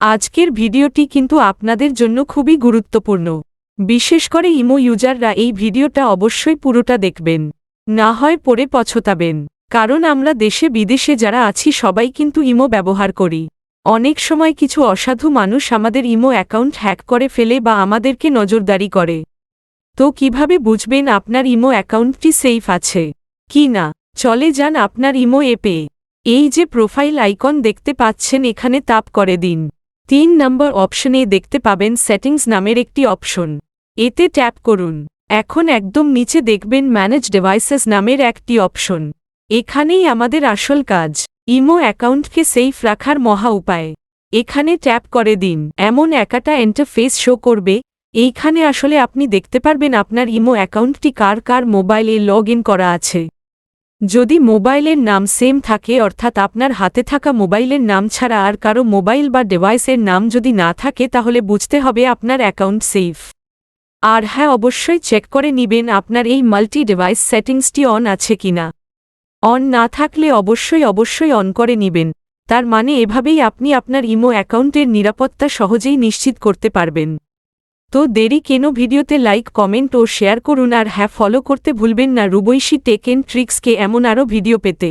আজকের ভিডিওটি কিন্তু আপনাদের জন্য খুবই গুরুত্বপূর্ণ। বিশেষ করে ইমো ইউজাররা এই ভিডিওটা অবশ্যই পুরোটা দেখবেন, না হয় পরে পছতাবেন। কারণ আমরা দেশে বিদেশে যারা আছি সবাই কিন্তু ইমো ব্যবহার করি। অনেক সময় কিছু অসাধু মানুষ আমাদের ইমো অ্যাকাউন্ট হ্যাক করে ফেলে বা আমাদেরকে নজরদারি করে। তো কিভাবে বুঝবেন আপনার ইমো অ্যাকাউন্টটি সেফ আছে কি না? চলে যান আপনার ইমো অ্যাপে। এই যে প্রোফাইল আইকন দেখতে পাচ্ছেন, এখানে ট্যাপ করে দিন। 3 নম্বর অপশনে দেখতে পাবেন সেটিংস নামের একটি অপশন, এতে ট্যাপ করুন। এখন একদম নিচে দেখবেন ম্যানেজ ডিভাইসেস নামের একটি অপশন। এখানেই আমাদের আসল কাজ, ইমো অ্যাকাউন্টকে সেফ রাখার মহা উপায়। এখানে ট্যাপ করে দিন। এমন একটা ইন্টারফেস শো করবে। এইখানে আসলে আপনি দেখতে পারবেন আপনার ইমো অ্যাকাউন্টটি কার কার মোবাইলে লগ ইন করা আছে। যদি মোবাইলের নাম সেম থাকে, অর্থাৎ আপনার হাতে থাকা মোবাইলের নাম ছাড়া আর কারো মোবাইল বা ডিভাইসের নাম যদি না থাকে, তাহলে বুঝতে হবে আপনার অ্যাকাউন্ট সেফ। আর হ্যাঁ, অবশ্যই চেক করে নিবেন আপনার এই মাল্টি ডিভাইস সেটিংসটি অন আছে কিনা। অন না থাকলে অবশ্যই অন করে নিবেন। তার মানে এভাবেই আপনি আপনার ইমো অ্যাকাউন্টের নিরাপত্তা সহজেই নিশ্চিত করতে পারবেন। তো দেরি কেন, ভিডিওতে লাইক, কমেন্ট ও শেয়ার করুন। আর হ্যাঁ, ফলো করতে ভুলবেন না রূপসী টেক এন্ড ট্রিক্সকে এমন আরও ভিডিও পেতে।